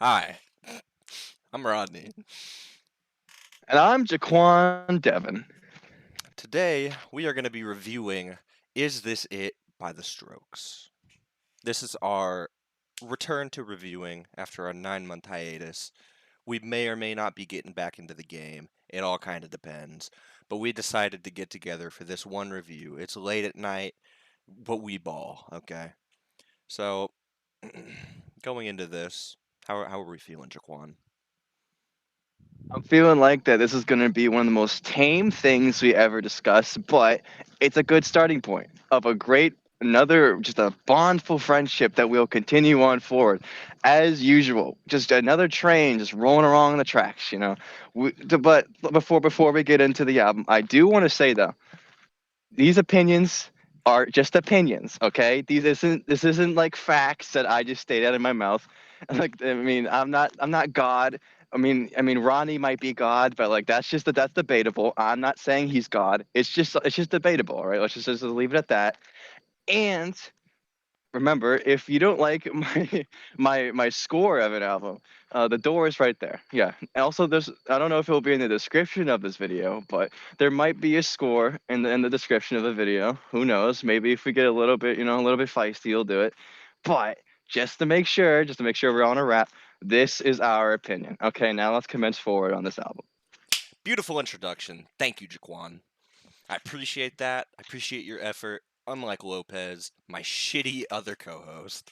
Hi, I'm Rodney. And I'm Jaquan Devon. Today we are going to be reviewing Is This It by The Strokes. This is our return to reviewing after a 9-month hiatus. We may or may not be getting back into the game. It all kind of depends. But we decided to get together for this one review. It's late at night, but we ball, okay? So, going into this, how are we feeling, Jaquan? I'm feeling like that this is going to be one of the most tame things we ever discuss, but it's a good starting point of a great, another, just a bondful friendship that we'll continue on forward. As usual, just another train just rolling along the tracks. But before we get into the album, I do want to say, though, these opinions are just opinions, okay? This isn't like facts that I just state out of my mouth. Like, I mean, I'm not God. I mean Ronnie might be God, but like that's debatable. I'm not saying he's God. It's just debatable, all right? Let's just leave it at that. And remember, if you don't like my score of an album, the door is right there. Yeah. And also, I don't know if it'll be in the description of this video, but there might be a score in the description of the video. Who knows? Maybe if we get a little bit feisty, you'll do it. But just to make sure we're on a wrap. This is our opinion. Okay, now let's commence forward on this album. Beautiful introduction. Thank you, Jaquan. I appreciate that. I appreciate your effort. Unlike Lopez, my shitty other co-host.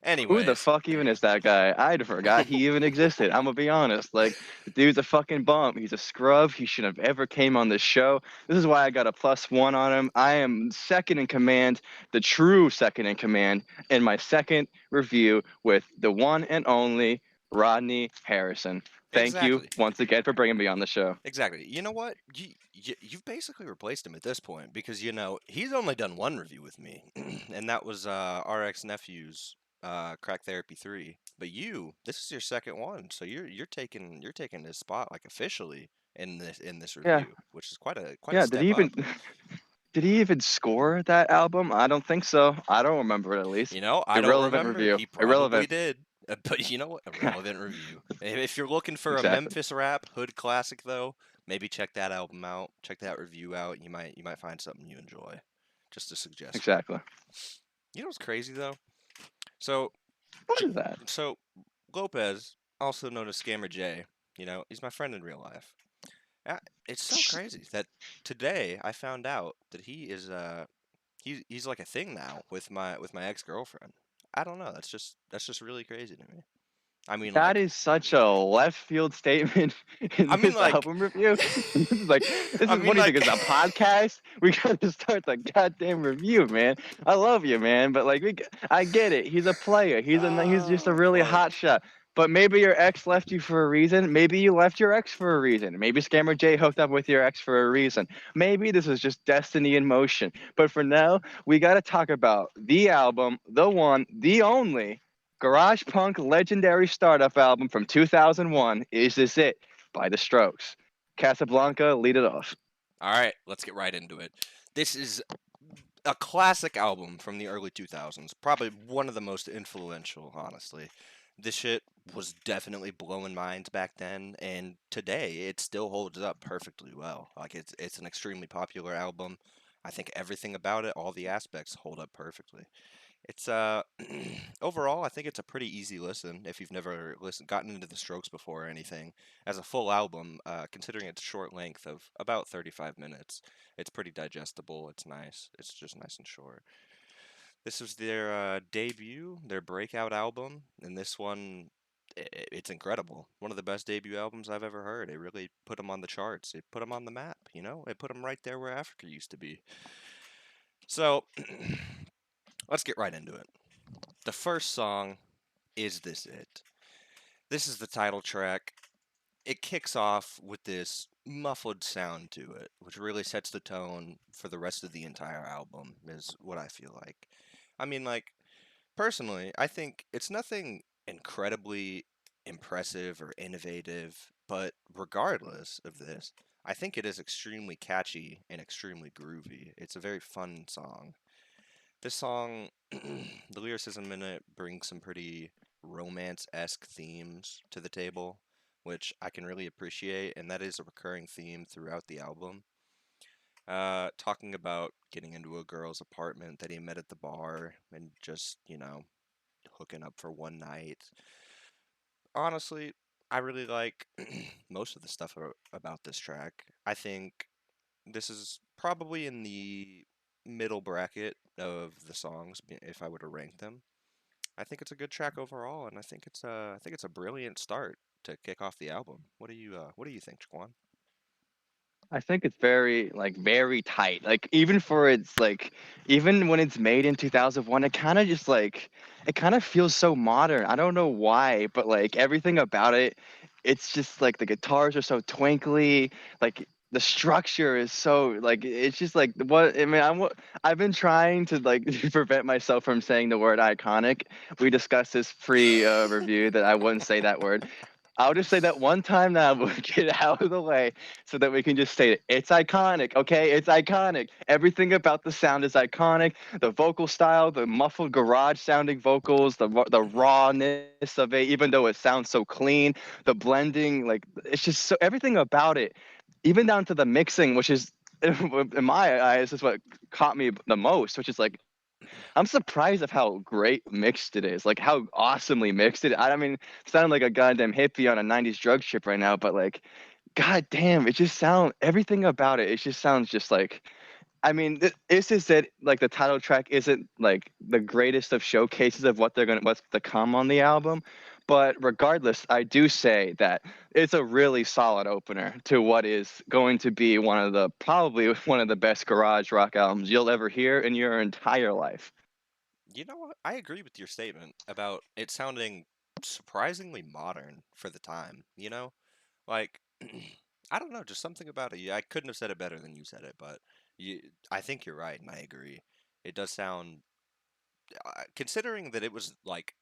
Who the Anyways, fuck even is that guy? I'd forgot he even existed. I'm gonna be honest. Like, the dude's a fucking bum. He's a scrub. He shouldn't have ever came on this show. This is why I got a +1 on him. I am second in command, the true second in command, in my second review with the one and only Rodney Harrison. Thank you exactly, once again for bringing me on the show. exactly. You know what? You've basically replaced him at this point because he's only done one review with me, and that was RX Nephew's Crack Therapy 3. But this is your second one, so you're taking his spot like officially in this Yeah, review, which is quite a yeah. Did step he even up. did he even score that album? I don't think so. I don't remember it at least. I don't Irrelevant remember. review. He probably Irrelevant. did. But you know what? A relevant review. If you're looking for a Exactly. Memphis rap hood classic, though, maybe check that album out. Check that review out. You might find something you enjoy. Just a suggestion. Exactly. You know what's crazy though? So, What J- is that? so Lopez, also known as Scammer J, he's my friend in real life. Uh, It's so crazy that today I found out that he's like a thing now with my ex-girlfriend. I don't know. That's just really crazy to me. I mean, That like, is such a left field statement I in mean, this like, album review. This is like, this I is what mean, do you think? like, It's a podcast? We gotta start the goddamn review, man. I love you, man, but like, I get it. He's a player. He's just a really look, hot shot. But maybe your ex left you for a reason. Maybe you left your ex for a reason. Maybe Scammer J hooked up with your ex for a reason. Maybe this is just destiny in motion. But for now, we got to talk about the album, the one, the only garage punk legendary startup album from 2001. Is This It by The Strokes. Casablanca, lead it off. all right, let's get right into it. This is a classic album from the early 2000s, probably one of the most influential, honestly. This shit was definitely blowing minds back then, and today it still holds up perfectly well. Like it's an extremely popular album. I think everything about it, all the aspects hold up perfectly. It's overall, I think it's a pretty easy listen if you've never gotten into the Strokes before or anything. As a full album, considering its short length of about 35 minutes, it's pretty digestible. It's nice. It's just nice and short. This was their debut, their breakout album, and this one, it's incredible. One of the best debut albums I've ever heard. It really put them on the charts. It put them on the map. It put them right there where Africa used to be. So, let's get right into it. The first song, Is This It? This is the title track. It kicks off with this muffled sound to it, which really sets the tone for the rest of the entire album, is what I feel like. I mean, like, personally, I think it's nothing incredibly impressive or innovative, but regardless of this, I think it is extremely catchy and extremely groovy. It's a very fun song. This song, the lyricism in it brings some pretty romance-esque themes to the table, which I can really appreciate, and that is a recurring theme throughout the album. Talking about getting into a girl's apartment that he met at the bar and just, hooking up for one night. Honestly, I really like most of the stuff about this track. I think this is probably in the middle bracket of the songs if I were to rank them. I think it's a good track overall, and I think it's a brilliant start to kick off the album. What do you think, Jaquan? I think it's very like very tight. Like even for its like even when it's made in 2001, it kind of just like it kind of feels so modern. I don't know why, but like everything about it, it's just like the guitars are so twinkly, like the structure is so like it's just like what I mean. I've been trying to like prevent myself from saying the word iconic. We discussed this pre review that I wouldn't say that word. I'll just say that one time now, we'll get it out of the way so that we can just state it. It's iconic, okay? It's iconic. Everything about the sound is iconic. The vocal style, the muffled garage sounding vocals, the rawness of it, even though it sounds so clean, the blending, like it's just so everything about it, even down to the mixing, which is in my eyes is what caught me the most, which is like I'm surprised of how great mixed it is, like how awesomely mixed it. I mean, sounding like a goddamn hippie on a '90s drug trip right now, but like God damn, it just sound everything about it. It just sounds just like I mean, it's just that like the title track isn't like the greatest of showcases of what's to come on the album, but regardless, I do say that it's a really solid opener to what is going to be probably one of the best garage rock albums you'll ever hear in your entire life. You know what? I agree with your statement about it sounding surprisingly modern for the time, Like, I don't know, just something about it. I couldn't have said it better than you said it, but I think you're right, and I agree. It does sound, considering that it was like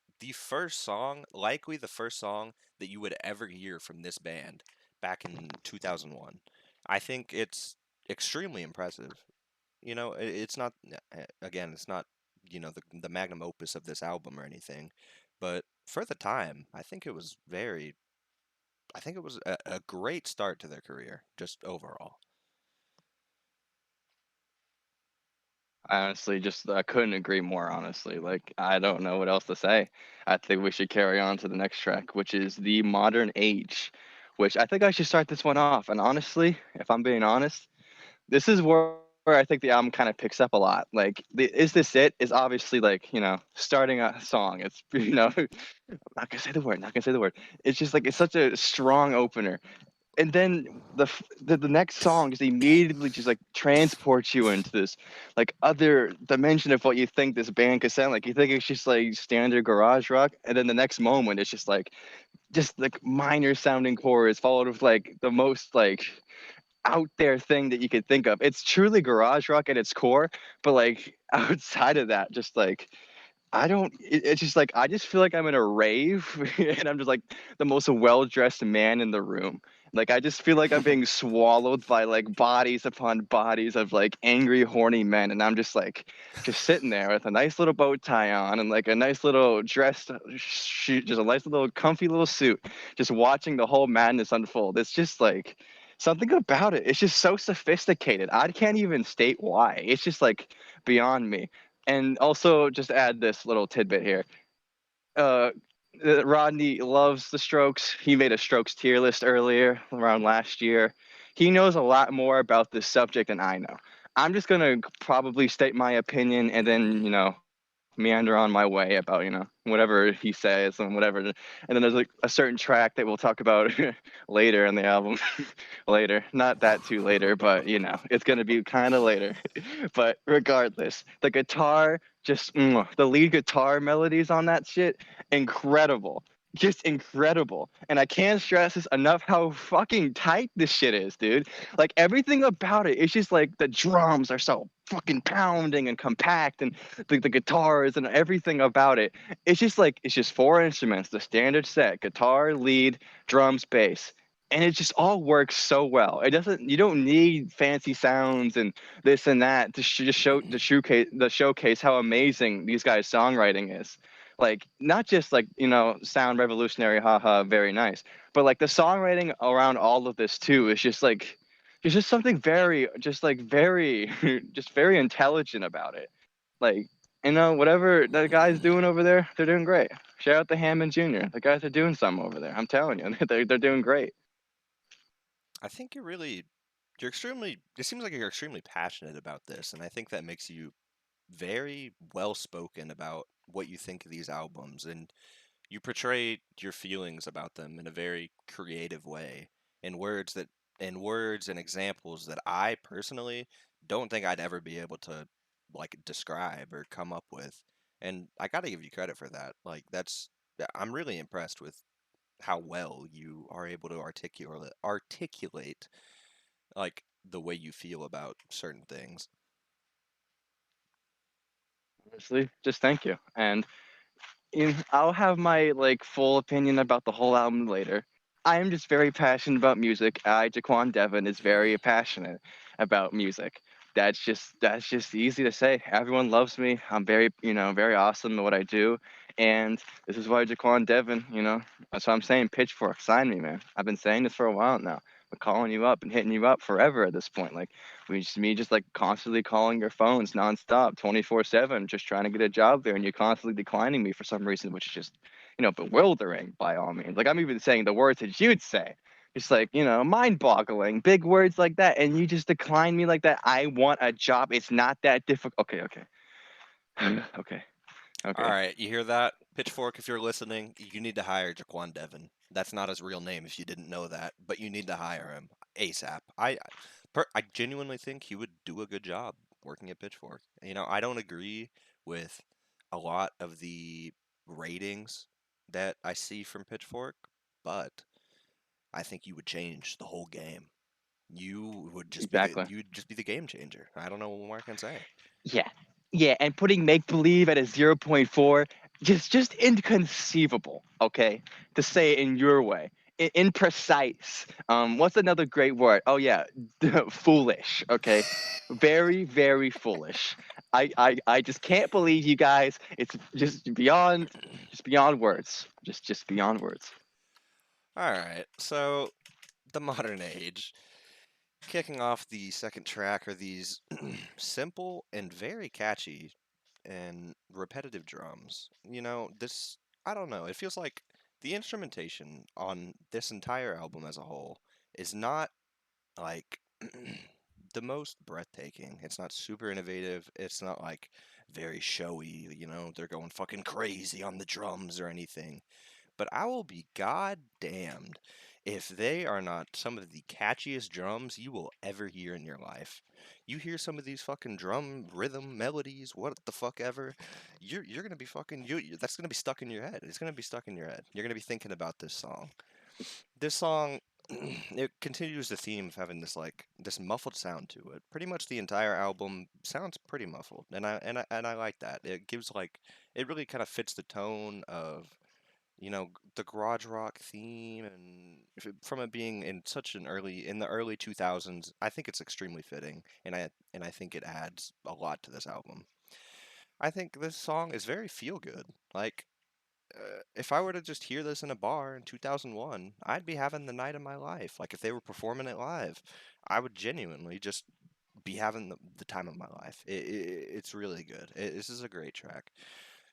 likely the first song that you would ever hear from this band back in 2001. I think it's extremely impressive. It's not again, it's not the magnum opus of this album or anything, but for the time, I think it was a great start to their career, just overall. I honestly just I couldn't agree more, honestly. Like I don't know what else to say. I think we should carry on to the next track, which is The Modern Age, which I think I should start this one off. And honestly, if I'm being honest, this is where I think the album kind of picks up a lot. Like the Is This It is obviously like, starting a song. It's not gonna say the word, not gonna say the word. It's just like it's such a strong opener, and then the next song just immediately just like transports you into this like other dimension of what you think this band could sound like. You think it's just like standard garage rock, and then the next moment it's just like minor sounding chords followed with like the most like out there thing that you could think of. It's truly garage rock at its core, but like outside of that, just like it's just like I just feel like I'm in a rave and I'm just like the most well-dressed man in the room. Like I just feel like I'm being swallowed by like bodies upon bodies of like angry, horny men, and I'm just like just sitting there with a nice little bow tie on and like a nice little dressed shoot, just a nice little comfy little suit, just watching the whole madness unfold. It's just like something about it. It's just so sophisticated. I can't even state why. It's just like beyond me. And also, just add this little tidbit here. Uh, Rodney loves the Strokes. He made a Strokes tier list earlier around last year. He knows a lot more about this subject than I know. I'm just gonna probably state my opinion and then meander on my way about whatever he says and whatever. And then there's like a certain track that we'll talk about later in the album. Later, not that too later, but it's gonna be kind of later. But regardless, the guitar, just the lead guitar melodies on that shit, incredible. Just incredible. And I can't stress this enough how fucking tight this shit is, dude. Like everything about it, it's just like the drums are so fucking pounding and compact, and the guitars and everything about it. It's just four instruments, the standard set: guitar, lead, drums, bass. And it just all works so well. You don't need fancy sounds and this and that to just show the showcase how amazing these guys' songwriting is. Like not just like sound revolutionary, haha, very nice, but like the songwriting around all of this too is just like there's just something very just like very just very intelligent about it. Like whatever that guy's doing over there, they're doing great. Shout out to Hammond Jr. The guys are doing something over there. I'm telling you, they're doing great. I think you're extremely. It seems like you're extremely passionate about this, and I think that makes you very well spoken about what you think of these albums, and you portray your feelings about them in a very creative way, in words that in examples that I personally don't think I'd ever be able to like describe or come up with. And I got to give you credit for that. Like I'm really impressed with how well you are able to articulate like the way you feel about certain things. Honestly, just thank you. And I'll have my like full opinion about the whole album later. I am just very passionate about music. Jaquan Devon is very passionate about music. That's just easy to say. Everyone loves me. I'm very very awesome at what I do, and this is why Jaquan Devon. That's what I'm saying. Pitchfork, sign me, man. I've been saying this for a while now. I'm calling you up and hitting you up forever at this point. Like me just like constantly calling your phones nonstop, 24/7, just trying to get a job there, and you're constantly declining me for some reason, which is just bewildering by all means. Like I'm even saying the words that you'd say. Just like, mind-boggling, big words like that, and you just decline me like that. I want a job. It's not that difficult. Okay, okay. Okay, All okay. right, you hear that? Pitchfork, if you're listening, you need to hire Jaquan Devon. That's not his real name if you didn't know that, but you need to hire him ASAP. I genuinely think he would do a good job working at Pitchfork. I don't agree with a lot of the ratings that I see from Pitchfork, but I think you would change the whole game. Exactly. You'd just be the game changer. I don't know what more I can say. Yeah. Yeah, and putting make believe at a zero 0.4, just inconceivable, okay? To say it in your way. Imprecise. What's another great word? Oh yeah, foolish, okay? Very, very foolish. I just can't believe you guys. It's just beyond words. Just beyond words. All right, so the modern age. Kicking off the second track are these simple and very catchy and repetitive drums. I don't know, it feels like the instrumentation on this entire album as a whole is not like the most breathtaking. It's not super innovative. It's not like very showy, they're going fucking crazy on the drums or anything. But I will be goddamned if they are not some of the catchiest drums you will ever hear in your life. You hear some of these fucking drum rhythm melodies, what the fuck ever. You're gonna be fucking that's gonna be stuck in your head. It's gonna be stuck in your head. You're gonna be thinking about this song. This song it continues the theme of having this muffled sound to it. Pretty much the entire album sounds pretty muffled, and I like that. It gives it really kind of fits the tone of the garage rock theme, and from it being in the early 2000s, I think it's extremely fitting, and I think it adds a lot to this album. I think this song is very feel good. If I were to just hear this in a bar in 2001, I'd be having the night of my life. Like if they were performing it live, I would genuinely just be having the time of my life. It's really good. This is a great track.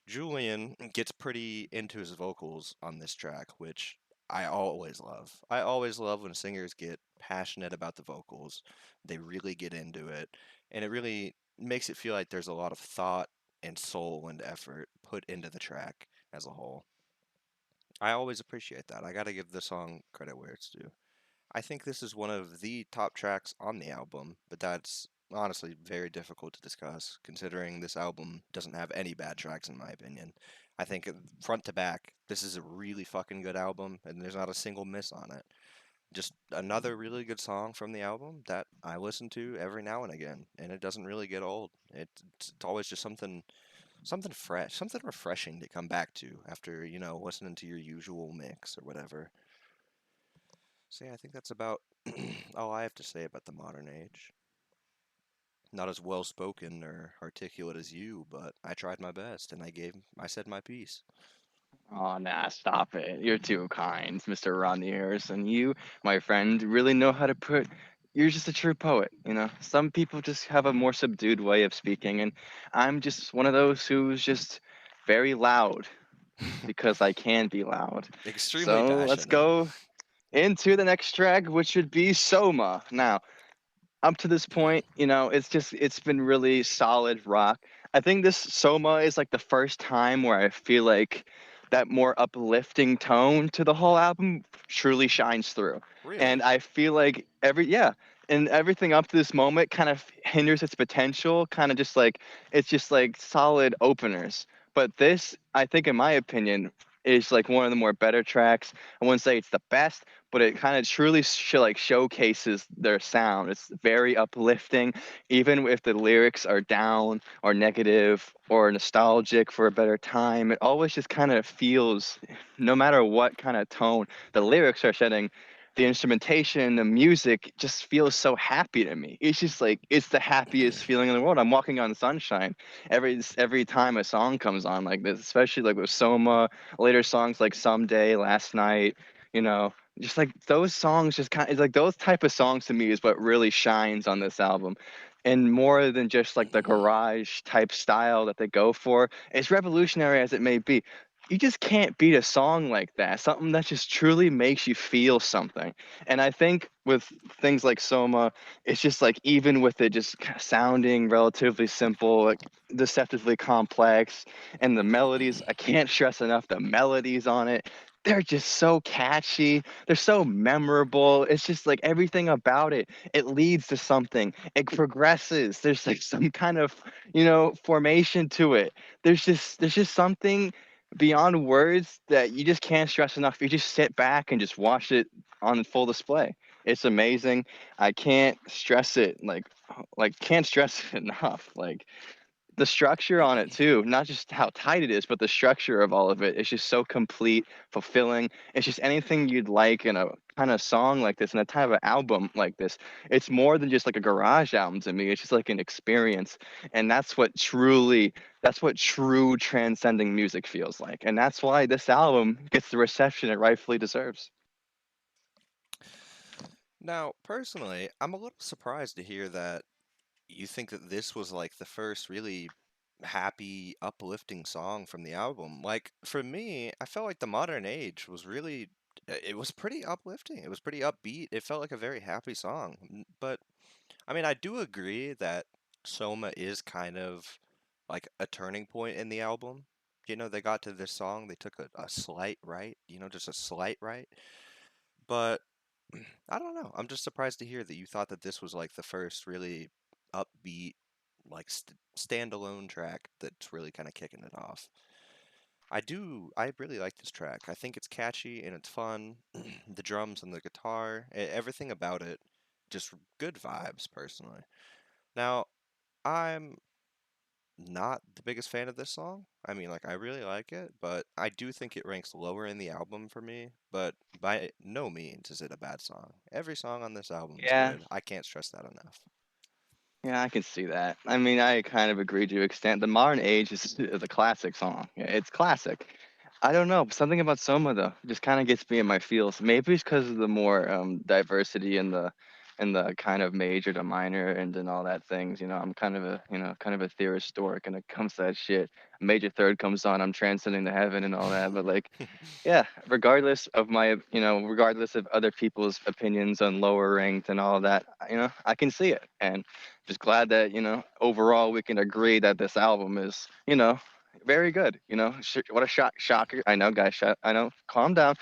Julian gets pretty into his vocals on this track, which I always love. I always love when singers get passionate about the vocals. They really get into it, and it really makes it feel like there's a lot of thought and soul and effort put into the track as a whole. I always appreciate that. I got to give the song credit where it's due. I think this is one of the top tracks on the album, but that's honestly very difficult to discuss considering this album doesn't have any bad tracks in my opinion. I think front to back, this is a really fucking good album and there's not a single miss on it. Just another really good song from the album that I listen to every now and again, and it doesn't really get old. It's always just something fresh, something refreshing to come back to after, listening to your usual mix or whatever. So yeah, I think that's about all I have to say about the modern age. Not as well spoken or articulate as you, but I tried my best and I said my piece. Oh, nah, stop it. You're too kind, Mr. Rodney Harrison. You, my friend, really know how to put. You're just a true poet, you know? Some people just have a more subdued way of speaking, and I'm just one of those who's just very loud because I can be loud. Extremely So let's passionate. go into the next track, which would be Soma. Now, up to this point, you know, it's been really solid rock. I think this Soma is like the first time where I feel like that more uplifting tone to the whole album truly shines through. Really? And I feel like and everything up to this moment kind of hinders its potential, kind of just like it's just like solid openers. But this, I think in my opinion, is like one of the more better tracks. I wouldn't say it's the best, but it kind of truly like showcases their sound. It's very uplifting, even if the lyrics are down or negative or nostalgic for a better time. It always just kind of feels, no matter what kind of tone the lyrics are setting, the instrumentation, the music just feels so happy to me. It's just like it's the happiest feeling in the world. I'm walking on sunshine every time a song comes on like this, especially like with Soma, later songs like Someday, Last Night, you know, just like those songs just kind of like those type of songs to me is what really shines on this album. And more than just like the garage type style that they go for, as revolutionary as it may be, you just can't beat a song like that. Something that just truly makes you feel something. And I think with things like Soma, it's just like even with it just sounding relatively simple, like deceptively complex, and the melodies, I can't stress enough the melodies on it. They're just so catchy. They're so memorable. It's just like everything about it. It leads to something. It progresses. There's like some kind of, formation to it. There's just something beyond words that you just can't stress enough. You just sit back and just watch it on full display. It's amazing. I can't stress it like can't stress it enough. Like the structure on it too, not just how tight it is, but the structure of all of it is just so complete, fulfilling. It's just anything you'd like in a kind of song like this, and a type of album like this. It's more than just like a garage album to me. It's just like an experience, and that's what true transcending music feels like, and that's why this album gets the reception it rightfully deserves. Now, personally, I'm a little surprised to hear that you think that this was like the first really happy, uplifting song from the album. Like, for me, I felt like The Modern Age was really, it was pretty uplifting. It was pretty upbeat. It felt like a very happy song. But, I mean, I do agree that Soma is kind of like a turning point in the album. You know, they got to this song, they took a slight right, just a slight right. But I don't know. I'm just surprised to hear that you thought that this was like the first really upbeat, like standalone track that's really kind of kicking it off. I really like this track. I think it's catchy and it's fun. The drums and the guitar, everything about it, just good vibes, personally. Now, I'm not the biggest fan of this song. I mean, like, I really like it, but I do think it ranks lower in the album for me. But by no means is it a bad song. Every song on this album is Yeah, good. I can't stress that enough. yeah, I can see that. I mean, I kind of agree to an extent. The Modern Age is a classic song. Yeah, it's classic. I don't know. Something about Soma though just kind of gets me in my feels. Maybe it's because of the more diversity in the kind of major to minor and all that things. I'm kind of a kind of a theorist dork, and it comes to that shit. A major third comes on, I'm transcending to heaven and all that. But like, yeah, regardless of other people's opinions on lower ranked and all of that, I can see it. And just glad that, overall we can agree that this album is, very good. What a shocker. I know, guys, I know, calm down.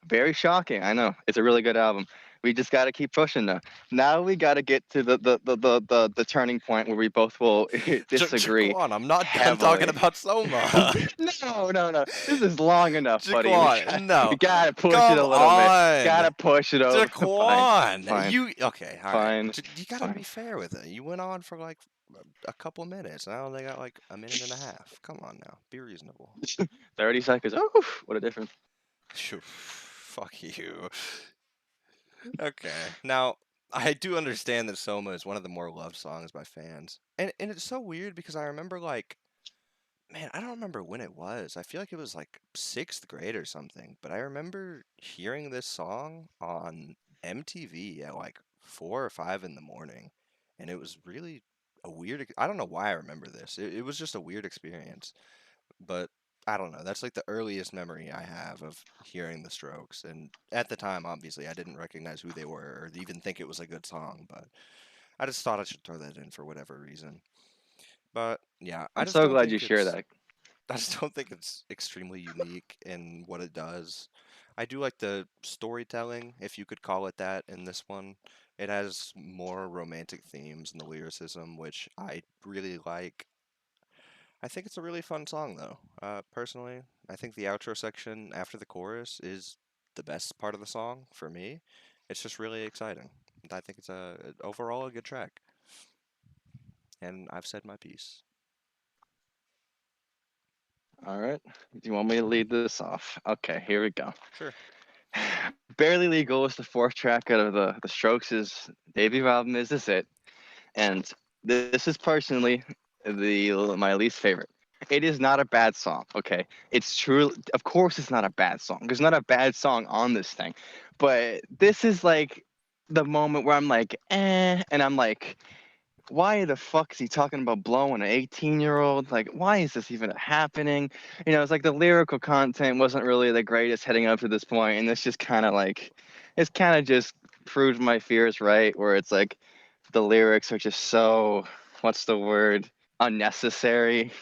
Very shocking. I know. It's a really good album. We just got to keep pushing though. Now we got to get to the turning point where we both will disagree Jaquan, I'm not done talking heavily. about Soma. No, no, no. This is long enough, buddy. We Jaquan, got no. we gotta push it Come a little bit. on. Gotta push it over. Fine, Jaquan, fine, you okay? All right. fine, You gotta be fine. fair with it. You went on for like a couple minutes. Now they got like a minute and a half. Come on now, be reasonable. 30 seconds. Oh, what a difference. Phew, fuck you. Okay. Now, I do understand that Soma is one of the more loved songs by fans. And it's so weird because I remember like man, I don't remember when it was. I feel like it was like 6th grade or something, but I remember hearing this song on MTV at like 4 or 5 in the morning, and it was really a weird I don't know why I remember this. It was just a weird experience, but I don't know. That's like the earliest memory I have of hearing the Strokes, and at the time, obviously, I didn't recognize who they were or even think it was a good song, but I just thought I should throw that in for whatever reason. But yeah, I I'm just so don't glad you think share it's that. I just don't think it's extremely unique in what it does. I do like the storytelling, if you could call it that, in this one. It has more romantic themes in the lyricism, which I really like. I think it's a really fun song, though. Personally, I think the outro section after the chorus is the best part of the song for me. It's just really exciting. I think it's overall a good track, and I've said my piece. All right. Do you want me to lead this off? Okay, here we go. Sure. Barely Legal is the fourth track out of the Strokes' debut album. Is This It? And this is personally the my least favorite. It is not a bad song, okay? It's true. Of course, it's not a bad song. There's not a bad song on this thing, but this is like the moment where I'm like, and I'm like, why the fuck is he talking about blowing an 18-year-old? Like, why is this even happening? It's like the lyrical content wasn't really the greatest heading up to this point, and this just kind of like, it's kind of just proved my fears right, where it's like the lyrics are just so, what's the word, unnecessary.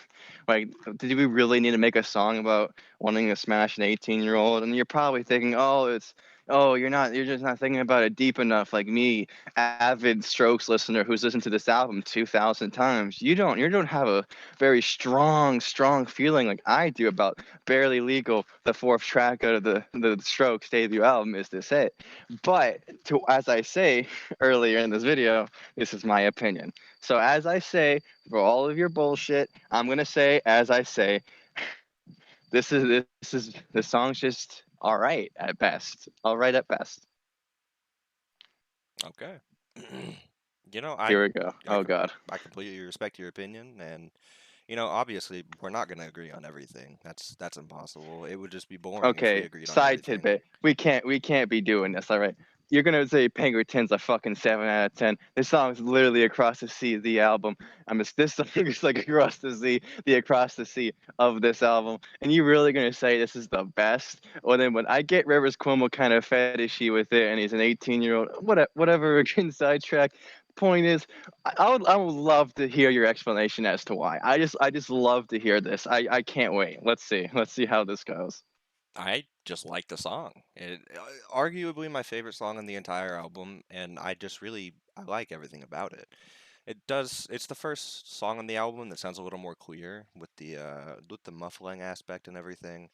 Like, did we really need to make a song about wanting to smash an 18-year-old? And you're probably thinking, you're just not thinking about it deep enough. Like me, avid Strokes listener who's listened to this album 2,000 times. You don't have a very strong feeling like I do about Barely Legal, the fourth track out of the Strokes debut album. Is This It? But as I say earlier in this video, this is my opinion. So as I say, for all of your bullshit, I'm gonna say, as I say, this song's just all right at best. All right at best. Okay. You know, Here we go. I Oh com- God. I completely respect your opinion, and obviously, we're not going to agree on everything. That's impossible. It would just be boring if we Okay, agreed on side everything. tidbit. We can't be doing this, all right? You're gonna say Pinkerton's a fucking 7 out of 10. This song's literally across the sea, the album. This song is like across the sea, the across the sea of this album. And you really gonna say this is the best? Or then when I get Rivers Cuomo kind of fetishy with it, and he's an 18-year-old, whatever, again, sidetrack. Point is, I would love to hear your explanation as to why. I just love to hear this. I can't wait. Let's see how this goes. I just like the song. Arguably my favorite song on the entire album, and I like everything about it. It's the first song on the album that sounds a little more clear with the muffling aspect and everything.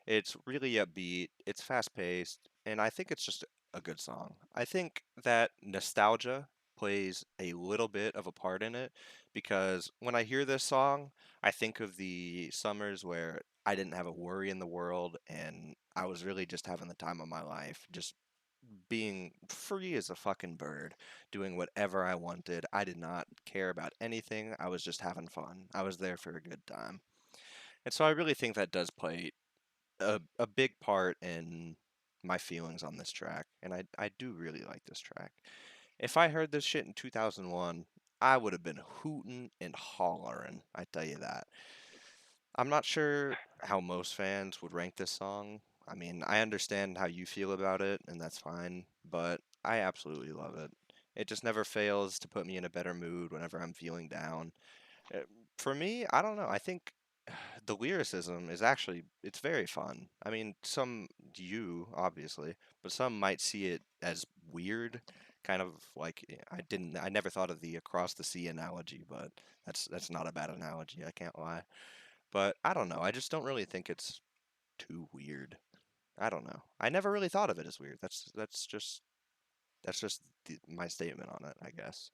It's really upbeat, it's fast paced, and I think it's just a good song. I think that nostalgia plays a little bit of a part in it because when I hear this song, I think of the summers where I didn't have a worry in the world and I was really just having the time of my life, just being free as a fucking bird, doing whatever I wanted. I did not care about anything. I was just having fun. I was there for a good time. And so I really think that does play a big part in my feelings on this track. And I do really like this track. If I heard this shit in 2001, I would have been hooting and hollering. I tell you that. I'm not sure how most fans would rank this song. I mean, I understand how you feel about it, and that's fine, but I absolutely love it. It just never fails to put me in a better mood whenever I'm feeling down. Uh, For me, I don't know. I think the lyricism is actually it's very fun. I mean, some you obviously, but some might see it as weird, kind of like I never thought of the across the sea analogy, but that's not a bad analogy. I can't lie. But I don't know. I just don't really think it's too weird. I don't know. I never really thought of it as weird. That's just my statement on it, I guess.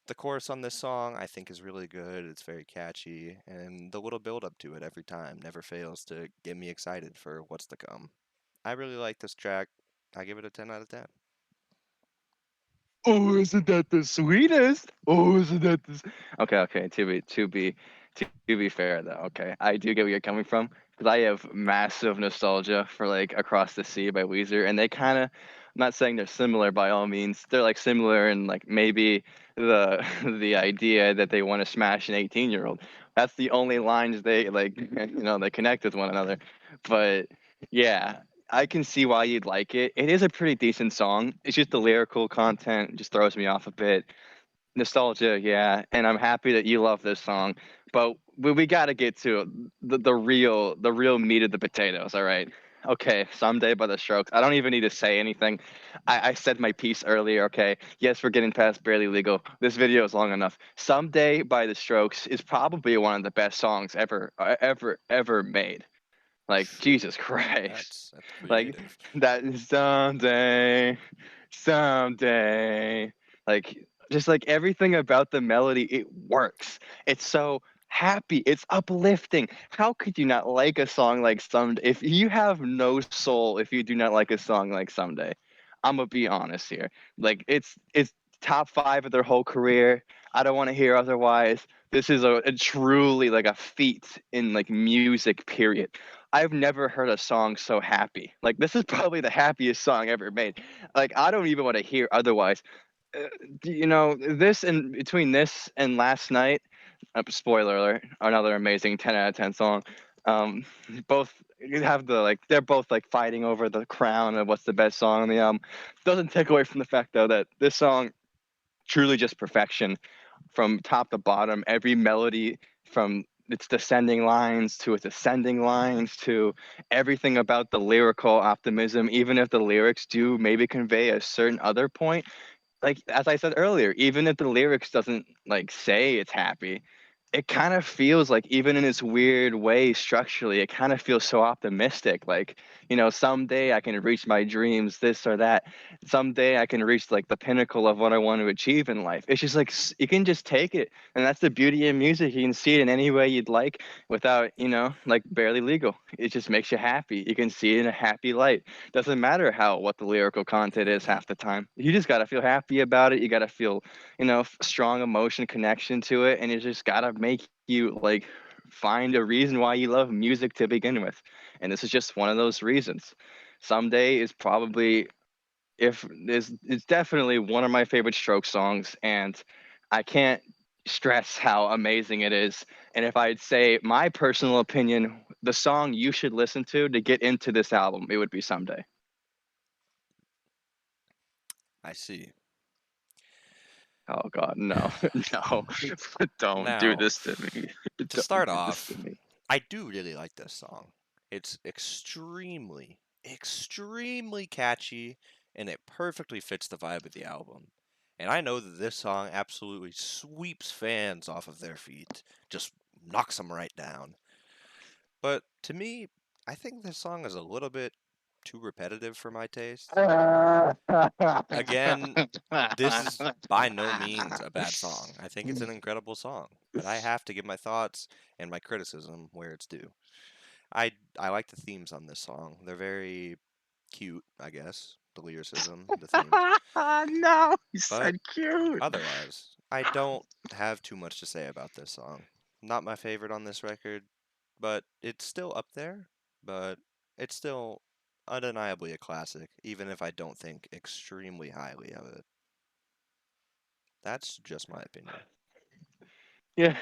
The chorus on this song I think is really good. It's very catchy, and the little build up to it every time never fails to get me excited for what's to come. I really like this track. I give it a 10 out of 10. Oh, isn't that the sweetest? Oh, isn't that this? Okay, okay. To be fair though, okay, I do get where you're coming from because I have massive nostalgia for like "Across the Sea" by Weezer, and they kind of. I'm not saying they're similar by all means. They're like similar in like maybe the the idea that they want to smash an 18-year-old. That's the only lines they like. They connect with one another. But yeah, I can see why you'd like it. It is a pretty decent song. It's just the lyrical content just throws me off a bit. Nostalgia, yeah, and I'm happy that you love this song. But we got to get to the real meat of the potatoes. All right. Okay, Someday by the Strokes. I don't even need to say anything. I said my piece earlier. Okay, yes, we're getting past Barely Legal. This video is long enough. Someday by the Strokes is probably one of the best songs ever made. Like Jesus Christ. That's Like creative. that someday. Like just like everything about the melody, it works. It's so happy. It's uplifting. How could you not like a song like Someday? If you have no soul, if you do not like a song like Someday, I'm gonna be honest here. Like it's top five of their whole career. I don't want to hear otherwise. This is a truly like a feat in like music, period. I've never heard a song so happy. Like this is probably the happiest song ever made. Like I don't even want to hear otherwise. This and between this and last night, spoiler alert, another amazing 10 out of 10 song. Um, both have the like they're both like fighting over the crown of what's the best song on the album. Doesn't take away from the fact though that this song truly just perfection from top to bottom. Every melody from its descending lines to its ascending lines to everything about the lyrical optimism, even if the lyrics do maybe convey a certain other point, like as I said earlier, even if the lyrics doesn't like say it's happy, it kind of feels like even in its weird way structurally, it kind of feels so optimistic. Like, someday I can reach my dreams, this or that. Someday I can reach like the pinnacle of what I want to achieve in life. It's just like you can just take it. And that's the beauty of music. You can see it in any way you'd like without, like barely legal. It just makes you happy. You can see it in a happy light. Doesn't matter what the lyrical content is half the time. You just got to feel happy about it. You got to feel, strong emotion connection to it, and it just got to make you like find a reason why you love music to begin with. And this is just one of those reasons. Someday is probably if is it's definitely one of my favorite Stroke songs, and I can't stress how amazing it is. And if I'd say my personal opinion, the song you should listen to get into this album, it would be Someday. I see. Oh God, no, no! Don't do Now, this to me! to Don't start do this to off, me! I do really like this song. It's extremely catchy, and it perfectly fits the vibe of the album. And I know that this song absolutely sweeps fans off of their feet, just knocks them right down. But to me, I think this song is a little bit too repetitive for my taste. Again, this is by no means a bad song. I think it's an incredible song, but I have to give my thoughts and my criticism where it's due. I like the themes on this song. They're very cute, I guess. The lyricism, the themes. No, you But said cute. otherwise, I don't have too much to say about this song. Not my favorite on this record, but it's still up there, but it's still undeniably a classic, even if I don't think extremely highly of it. That's just my opinion. Yeah,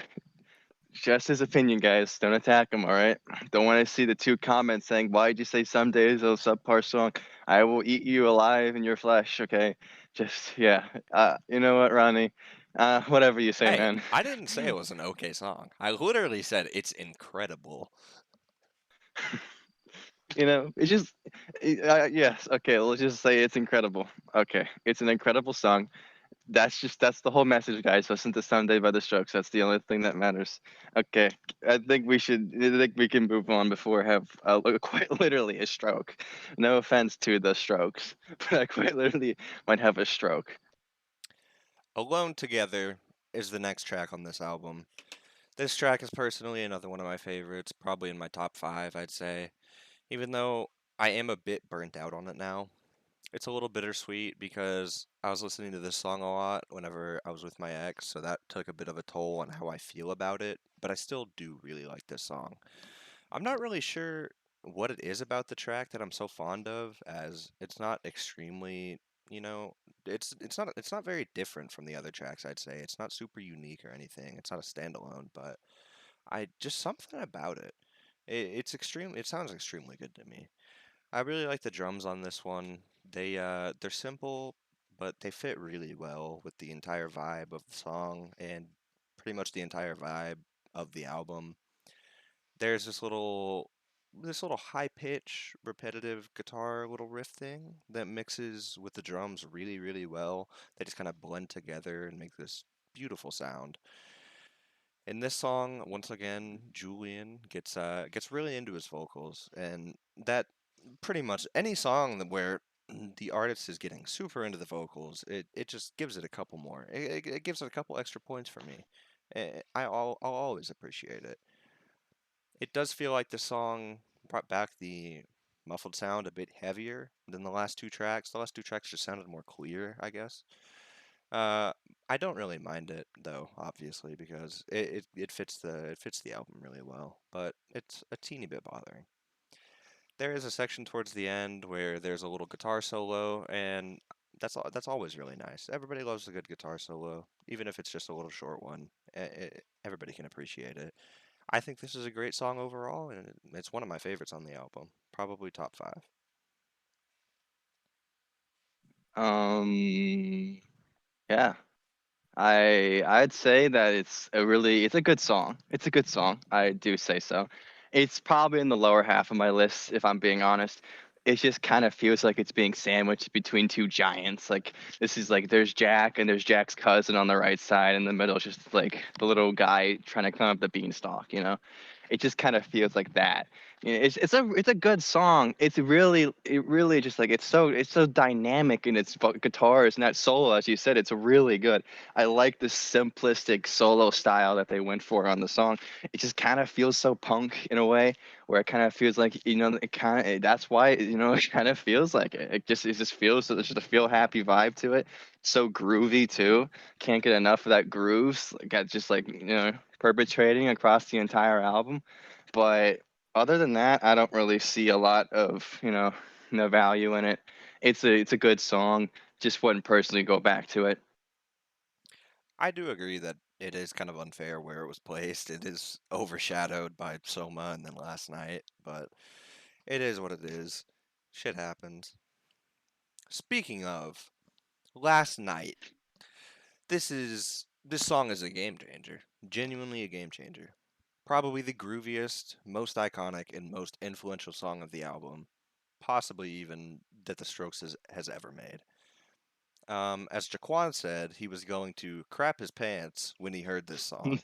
just his opinion, guys. Don't attack him, all right? Don't want to see the two comments saying, "Why'd you say some days a subpar song?" I will eat you alive in your flesh, okay? Just, yeah. You know what, Ronnie? Whatever you say, Hey, man. I didn't say it was an okay song. I literally said it's incredible. It's just, yes, okay, let's just say it's incredible. Okay, it's an incredible song. That's the whole message, guys. Listen to Someday by the Strokes. That's the only thing that matters. Okay, I think we can move on before I have quite literally a stroke. No offense to the Strokes, but I quite literally might have a stroke. Alone Together is the next track on this album. This track is personally another one of my favorites, probably in my top five, I'd say. Even though I am a bit burnt out on it now. It's a little bittersweet because I was listening to this song a lot whenever I was with my ex, so that took a bit of a toll on how I feel about it, but I still do really like this song. I'm not really sure what it is about the track that I'm so fond of, as it's not extremely, you know, it's not very different from the other tracks, I'd say. It's not super unique or anything. It's not a standalone, but I just something about it. It sounds extremely good to me. I really like the drums on this one. They're simple, but they fit really well with the entire vibe of the song and pretty much the entire vibe of the album. There's this little high pitch repetitive guitar little riff thing that mixes with the drums really really well. They just kind of blend together and make this beautiful sound. In this song, once again, Julian gets really into his vocals, and that pretty much any song where the artist is getting super into the vocals, it just gives it a couple more. It gives it a couple extra points for me. I'll always appreciate it. It does feel like the song brought back the muffled sound a bit heavier than the last two tracks. The last two tracks just sounded more clear, I guess. Uh, I don't really mind it though, obviously, because it fits the album really well. But it's a teeny bit bothering. There is a section towards the end where there's a little guitar solo, and that's always really nice. Everybody loves a good guitar solo, even if it's just a little short one. Everybody can appreciate it. I think this is a great song overall, and it's one of my favorites on the album. Probably top five. Yeah. I'd say that it's a good song. It's a good song. I do say so. It's probably in the lower half of my list if I'm being honest. It just kind of feels like it's being sandwiched between two giants. Like this is like there's Jack and there's Jack's cousin on the right side, and in the middle is just like the little guy trying to climb up the beanstalk. It just kind of feels like that. It's a good song. It really just like it's so dynamic in its guitars and that solo, as you said, it's really good. I like the simplistic solo style that they went for on the song. It just kind of feels so punk in a way, where it kind of feels like it kind of that's why it kind of feels like it. It just feels there's just a feel happy vibe to it. So groovy too. Can't get enough of that grooves. Got just like perpetrating across the entire album. But other than that, I don't really see a lot of no value in it. It's a good song. Just wouldn't personally go back to it. I do agree that it is kind of unfair where it was placed. It is overshadowed by Soma and then last night, but it is what it is. Shit happens. Speaking of last night, this song is a game changer. Genuinely a game changer. Probably the grooviest, most iconic, and most influential song of the album, possibly even that the Strokes has ever made. As Jaquan said, he was going to crap his pants when he heard this song.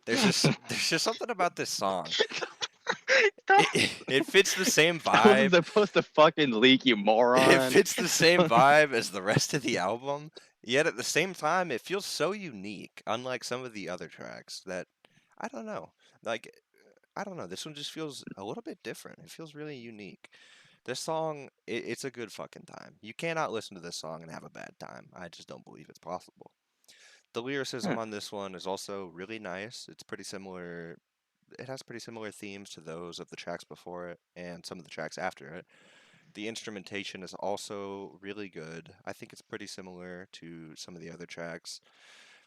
There's just something about this song. It fits the same That wasn't vibe. supposed to fucking leak, you It moron. fits the same vibe as the rest of the album, yet at the same time, it feels so unique, unlike some of the other tracks that I don't know. Like, I don't know. This one just feels a little bit different. It feels really unique. This song, it's a good fucking time. You cannot listen to this song and have a bad time. I just don't believe it's possible. The lyricism Huh. on this one is also really nice. It's pretty similar. It has pretty similar themes to those of the tracks before it and some of the tracks after it. The instrumentation is also really good. I think it's pretty similar to some of the other tracks.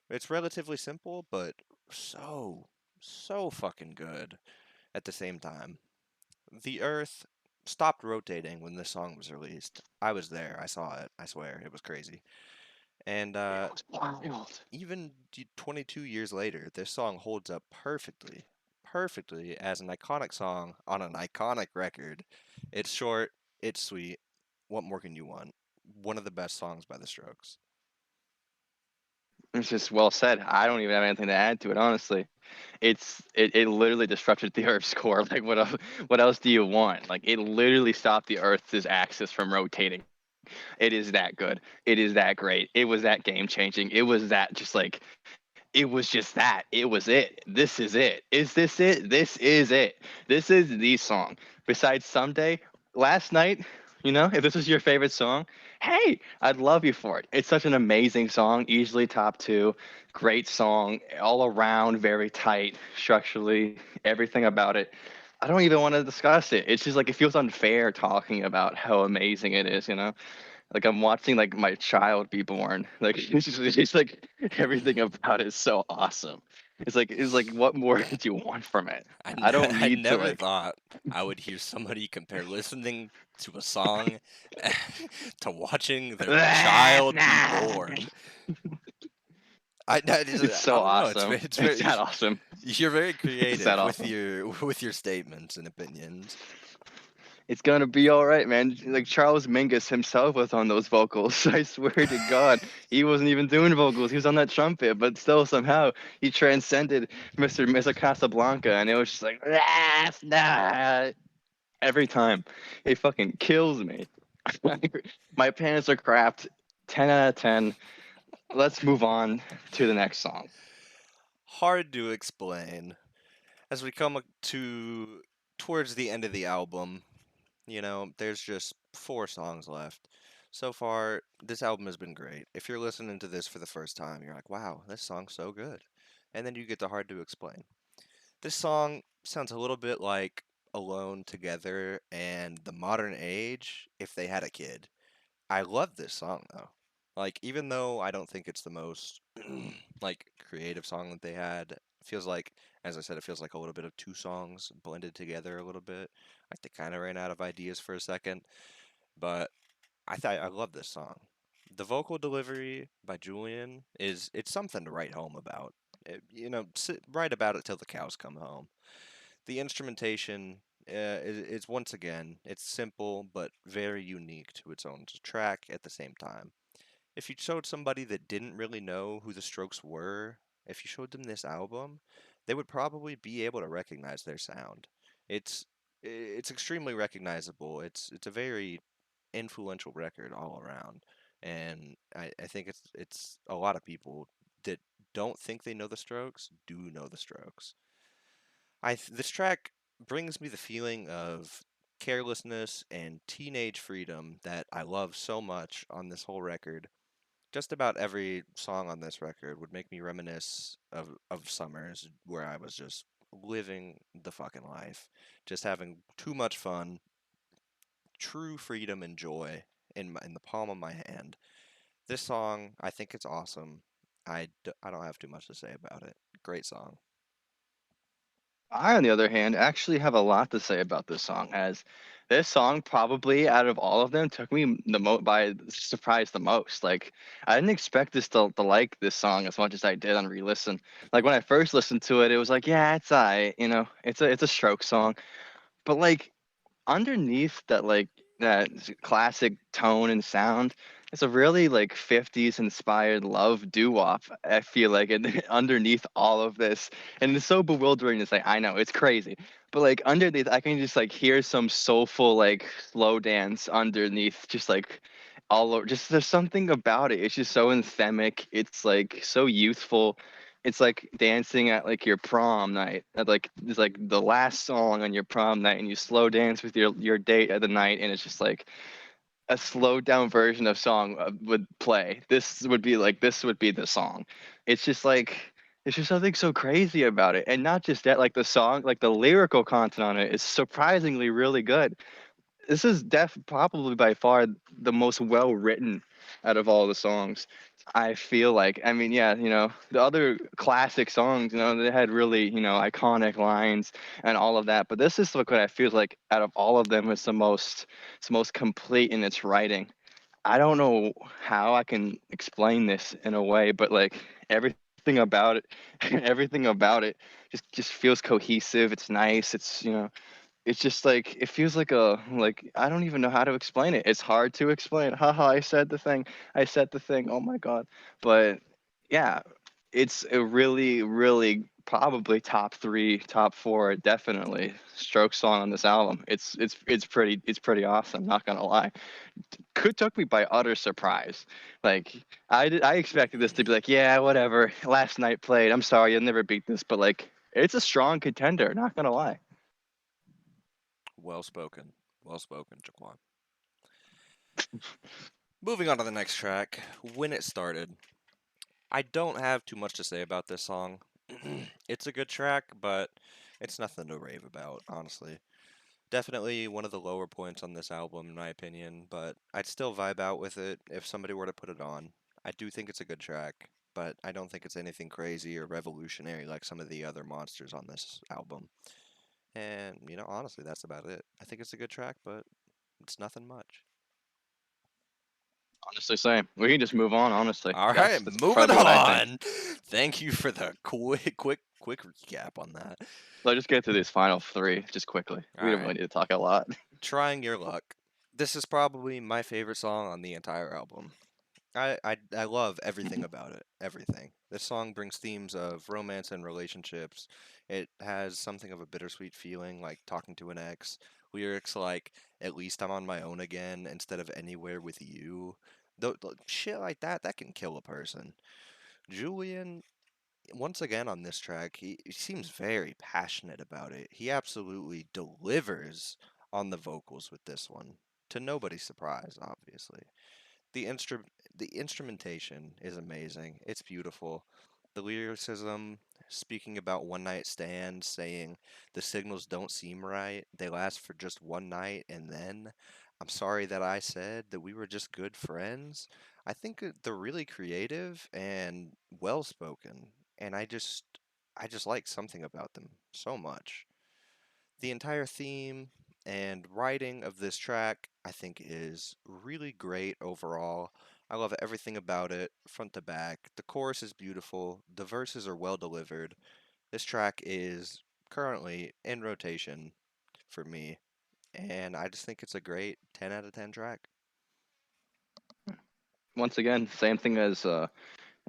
It's relatively simple, but so fucking good at the same time. The Earth stopped rotating when this song was released. I was there. I saw it. I swear. It was crazy. And It was wild. even 22 years later, this song holds up perfectly. Perfectly as an iconic song on an iconic record. It's short, it's sweet. What more can you want? One of the best songs by The Strokes. It's just well said. I don't even have anything to add to it, honestly. It literally disrupted the Earth's core. Like what else do you want? Like it literally stopped the Earth's axis from rotating. It is that good. It is that great. It was that game changing. It was that just like it was just that. It was it. This is it. Is this it? This is it. This is the song. Besides Someday, last night, You know, if this was your favorite song, hey, I'd love you for it. It's such an amazing song, easily top two, great song, all around, very tight structurally, everything about it. I don't even want to discuss it. It's just like it feels unfair talking about how amazing it is, you know? Like I'm watching like my child be born. Like it's like everything about it is so awesome. It's like what more do you want from it? I don't I need to never like thought I would hear somebody compare listening to a song to watching their child be born. it's I so don't know. awesome. It's It's very that awesome. you're very It's that creative awesome. with your statements and opinions. It's gonna be all right, man. Like Charles Mingus himself was on those vocals. I swear to God, he wasn't even doing vocals. He was on that trumpet, but still somehow he transcended Mr. Casablanca, and it was just like nah. Every time. It fucking kills me. My pants are crapped. 10 out of 10. Let's move on to the next song. Hard to explain. As we come to towards the end of the album, you know, there's just four songs left. So far, this album has been great. If you're listening to this for the first time, you're like, wow, this song's so good. And then you get to Hard to Explain. This song sounds a little bit like Alone Together and The Modern Age if they had a kid. I love this song though. Like, even though I don't think it's the most like creative song that they had, it feels like, as I said, it feels like a little bit of two songs blended together a little bit. Like they kind of ran out of ideas for a second, but I love this song. The vocal delivery by Julian is it's something to write home about. You know, write about it till the cows come home. The instrumentation is once again it's simple but very unique to its own track at the same time. If you showed somebody that didn't really know who the Strokes were, if you showed them this album, they would probably be able to recognize their sound. It's it's extremely recognizable. It's a very influential record all around, and I think it's a lot of people that don't think they know the Strokes do know the Strokes. This track brings me the feeling of carelessness and teenage freedom that I love so much on this whole record. Just about every song on this record would make me reminisce of summers where I was just living the fucking life, just having too much fun, true freedom and joy in the palm of my hand. This song, I think it's awesome. I don't have too much to say about it. Great song. I, on the other hand, actually have a lot to say about this song, as this song probably out of all of them took me by surprise the most. Like I didn't expect to like this song as much as I did on re-listen. Like when I first listened to it, it was like, yeah, it's it's a stroke song, but like underneath that that classic tone and sound, it's a really like 50s inspired love doo-wop. I feel like and underneath all of this, and it's so bewildering to say, I know it's crazy, but like underneath I can just like hear some soulful like slow dance underneath, just like all over. Just there's something about it, it's just so anthemic, it's like so youthful. It's like dancing at like your prom night. At like it's like the last song on your prom night, and you slow dance with your date at the night, and it's just like a slowed down version of song would play. This would be the song. It's just like it's just something so crazy about it, and not just that. Like the song, like the lyrical content on it is surprisingly really good. This is probably by far the most well written out of all the songs. I feel like, I mean, yeah, the other classic songs, they had really, iconic lines and all of that. But this is what I feel like out of all of them is it's the most complete in its writing. I don't know how I can explain this in a way, but like everything about it, everything about it just feels cohesive. It's nice. It's just like it feels like I don't even know how to explain it. It's hard to explain. Haha, I said the thing. I said the thing. Oh my god. But yeah, it's a really, really probably top three, top four, definitely stroke song on this album. It's pretty awesome, not gonna lie. Could took me by utter surprise. Like I expected this to be like, yeah, whatever. Last night played. I'm sorry, you'll never beat this, but like it's a strong contender, not gonna lie. Well spoken. Well spoken, Jaquan. Moving on to the next track, When It Started. I don't have too much to say about this song. It's a good track, but it's nothing to rave about, honestly. Definitely one of the lower points on this album, in my opinion, but I'd still vibe out with it if somebody were to put it on. I do think it's a good track, but I don't think it's anything crazy or revolutionary like some of the other monsters on this album. And, honestly, that's about it. I think it's a good track, but it's nothing much. Honestly, same. We can just move on. Honestly, All right, that's moving probably what I think. on. Thank you for the quick recap on that. Let's just get to these final three just quickly. All We don't right, really need to talk a lot. trying your luck. This is probably my favorite song on the entire album. I love everything about it. Everything. This song brings themes of romance and relationships. It has something of a bittersweet feeling, like talking to an ex. Lyrics like "At least I'm on my own again" instead of "Anywhere with you." Shit like that can kill a person. Julian, once again on this track, he seems very passionate about it. He absolutely delivers on the vocals with this one. To nobody's surprise, obviously. The the instrumentation is amazing. It's beautiful. The lyricism, speaking about one night stands, saying the signals don't seem right. They last for just one night, and then I'm sorry that I said that we were just good friends. I think they're really creative and well spoken, and I just like something about them so much. The entire theme and writing of this track, I think, is really great overall. I love everything about it, front to back. The chorus is beautiful, the verses are well delivered. This track is currently in rotation for me, and I just think it's a great 10 out of 10 track. Once again, same thing as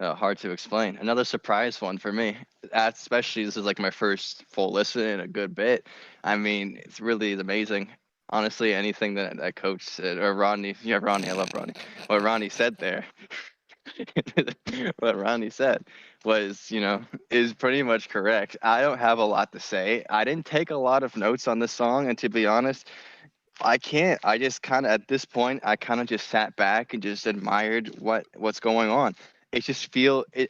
hard to explain. Another surprise one for me. Especially this is like my first full listen in a good bit. I mean, it's really amazing. Honestly, anything that coach said or Rodney, yeah, Rodney, I love Rodney. What Rodney said there, what Rodney said was, is pretty much correct. I don't have a lot to say. I didn't take a lot of notes on this song, and to be honest, I can't. I just kind of at this point, I kind of just sat back and just admired what's going on. It just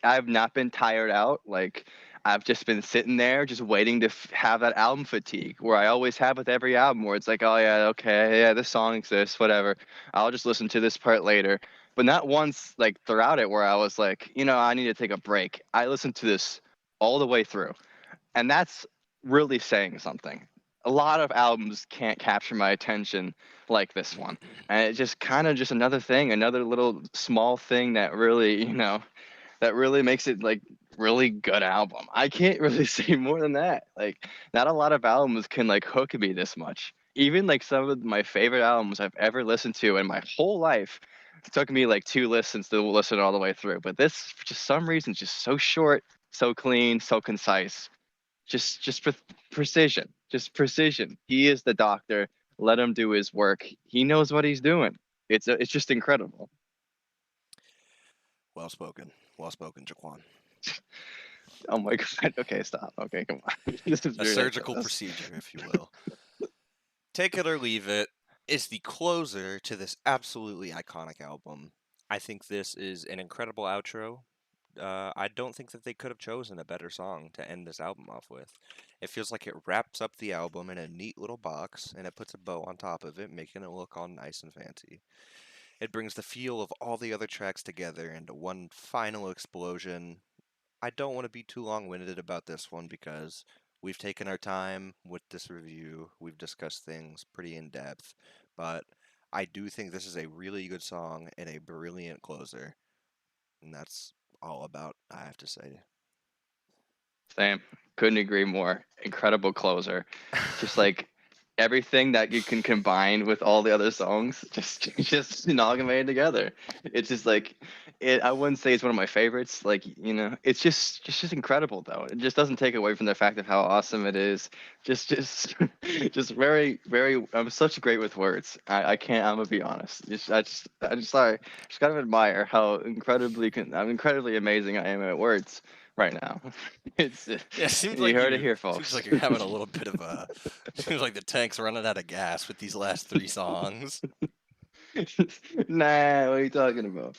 I've not been tired out. Like I've just been sitting there, just waiting to have that album fatigue, where I always have with every album, where it's like, oh yeah, okay, yeah, this song exists, whatever. I'll just listen to this part later. But not once, like throughout it, where I was like, I need to take a break. I listened to this all the way through, and that's really saying something. A lot of albums can't capture my attention like this one, and it's just kind of just another thing, another little small thing that really, that really makes it like really good album. I can't really say more than that. Like, not a lot of albums can like hook me this much. Even like some of my favorite albums I've ever listened to in my whole life, it took me like two listens to listen all the way through. But this, for just some reason, is just so short, so clean, so concise. Precision, just precision. He is the doctor. Let him do his work. He knows what he's doing. It's just incredible. Well spoken. Well spoken, Jaquan. Oh my god. Okay, stop. Okay, come on. This is A surgical ridiculous. procedure, if you will. Take It or Leave It is the closer to this absolutely iconic album. I think this is an incredible outro. I don't think that they could have chosen a better song to end this album off with. It feels like it wraps up the album in a neat little box and it puts a bow on top of it, making it look all nice and fancy. It brings the feel of all the other tracks together into one final explosion. I don't want to be too long winded about this one because we've taken our time with this review. We've discussed things pretty in depth, but I do think this is a really good song and a brilliant closer. And that's all about I have to say. Same. Couldn't agree more. Incredible closer. Just like everything that you can combine with all the other songs, just amalgamated together. It's just like it. I wouldn't say it's one of my favorites. Like it's just incredible though. It just doesn't take away from the fact of how awesome it is. Just just very very. I'm such great with words. I can't. I'm gonna be honest. I just sorry. Just gotta admire how I'm incredibly amazing I am at words right now. It's Yeah, it seems you like heard it you here, seems folks. like you're having a little bit of a seems like the tank's running out of gas with these last three songs. Nah, what are you talking about?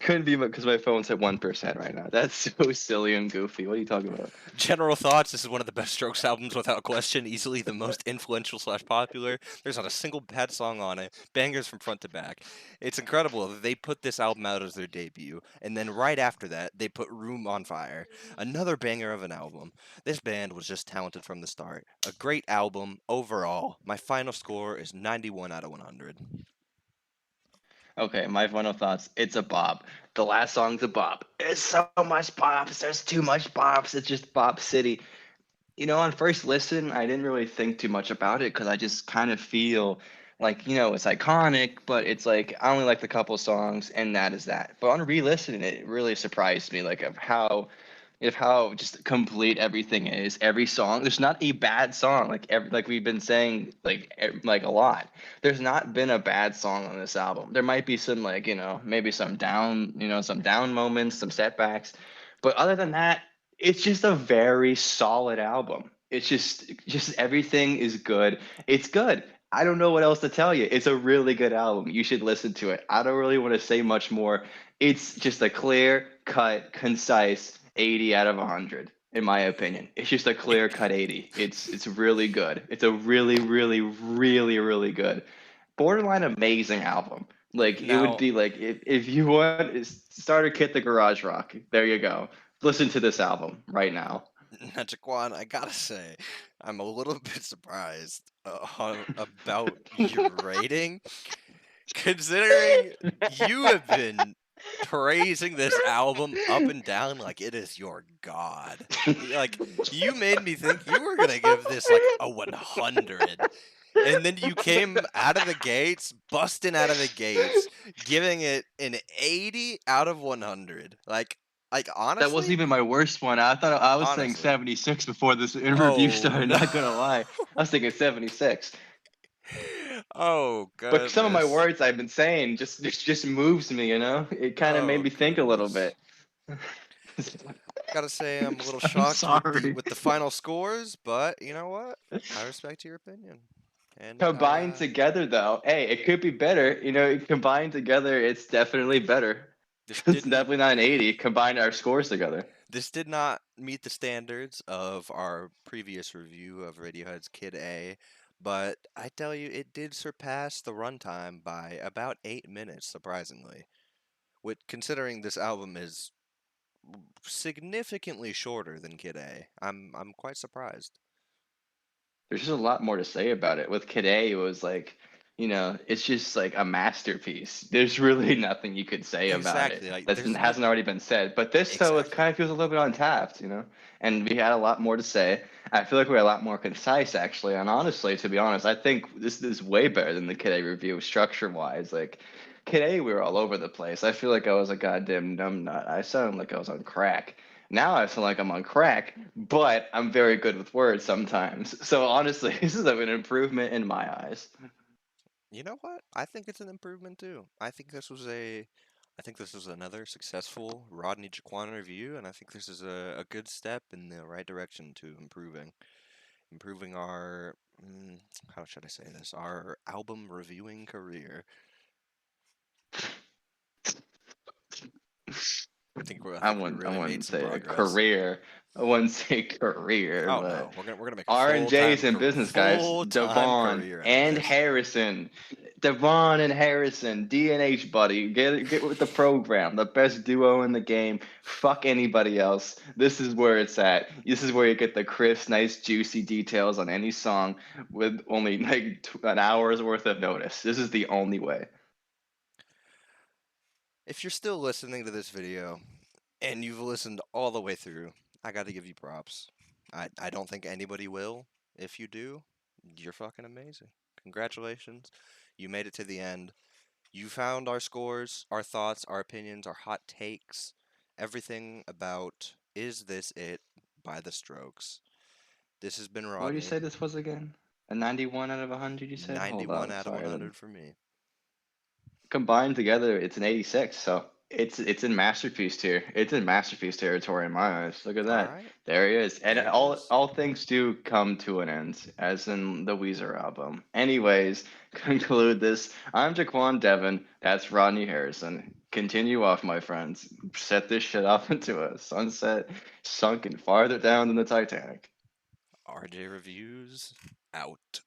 Couldn't be because my phone's at 1% right now. That's so silly and goofy. What are you talking about? General thoughts. This is one of the best Strokes albums without question. Easily the most influential slash popular. There's not a single bad song on it. Bangers from front to back. It's incredible that they put this album out as their debut, and then right after that, they put Room on Fire. Another banger of an album. This band was just talented from the start. A great album overall. My final score is 91 out of 100. Okay, my final thoughts. It's a bop. The last song's a bop. It's so much bops. There's too much bops. It's just bop city. On first listen, I didn't really think too much about it because I just kind of feel like, it's iconic, but it's like I only like the couple songs and that is that. But on re-listening, it really surprised me, like of how just complete everything is. Every song, there's not a bad song. Like we've been saying, like a lot. There's not been a bad song on this album. There might be some like maybe some down moments, some setbacks, but other than that, it's just a very solid album. It's just everything is good. It's good. I don't know what else to tell you. It's a really good album. You should listen to it. I don't really want to say much more. It's just a clear cut, concise 80 out of 100 in my opinion. It's just a clear cut 80. It's really good. It's a really really really really good, borderline amazing album. Like it would Now, be like if you want starter kit the garage rock. There you go. Listen to this album right now. now, Jaquan, I gotta say, I'm a little bit surprised about your rating, considering you have been praising this album up and down like it is your god. Like, you made me think you were gonna give this like a 100. And then you came out of the gates, busting out of the gates, giving it an 80 out of 100. Like That wasn't honestly, even my worst one. I thought I was saying honestly. 76 before this review Oh started. no. Not gonna lie, I was thinking 76. Oh But some of my goodness. words I've been saying just moves me. It kind of made Oh me think a little goodness. bit. Gotta say I'm a little I'm shocked with the sorry. with the final scores, but you know what? I respect your opinion. And Combined together, though, hey, it could be better. Combined together, it's definitely better. this It's didn't definitely not an 80. Combine our scores together. this did not meet the standards of our previous review of Radiohead's Kid A, but I tell you, it did surpass the runtime by about 8 minutes, surprisingly. With considering this album is significantly shorter than Kid A, I'm quite surprised. There's just a lot more to say about it. With Kid A, it was like, it's just like a masterpiece. There's really nothing you could say about it Exactly. Like that there's hasn't already been said. But this, though, it exactly. kind of feels a little bit untapped. And we had a lot more to say. I feel like we're a lot more concise, actually. And honestly, to be honest, I think this is way better than the Kid A review, structure-wise. Like, Kid A, we were all over the place. I feel like I was a goddamn numbnut. I sounded like I was on crack. Now I feel like I'm on crack, but I'm very good with words sometimes. So honestly, this is an improvement in my eyes. You know what? I think it's an improvement too. I think this was another successful Rodney Jaquan review, and I think this is a good step in the right direction to improving our how should I say this? Our album reviewing career. I I think we wouldn't I really made wouldn't some say a progress. career. I wouldn't say career, Oh but no, we're gonna make a R and J's in business, guys. full time Devon career out of and this. Harrison. Devon and Harrison, DNH buddy. Get with the program. The best duo in the game. Fuck anybody else. This is where it's at. This is where you get the crisp, nice, juicy details on any song with only like an hour's worth of notice. This is the only way. If you're still listening to this video and you've listened all the way through, I got to give you props. I don't think anybody will. If you do, you're fucking amazing. Congratulations. You made it to the end. You found our scores, our thoughts, our opinions, our hot takes, everything about Is This It by The Strokes. This has been What did you Rodney. say this was again? A 91 out of 100, you said? Hold 91 on. out of Sorry. 100 for me. Combined together, it's an 86. So It's in masterpiece tier. It's in masterpiece territory in my eyes. Look at All that. right, There he is. And there it is. all things do come to an end, as in the Weezer album. Anyways, conclude this. I'm Jaquan Devon. That's Rodney Harrison. Continue off, my friends. Set this shit off into a sunset sunken farther down than the Titanic. RJ Reviews out.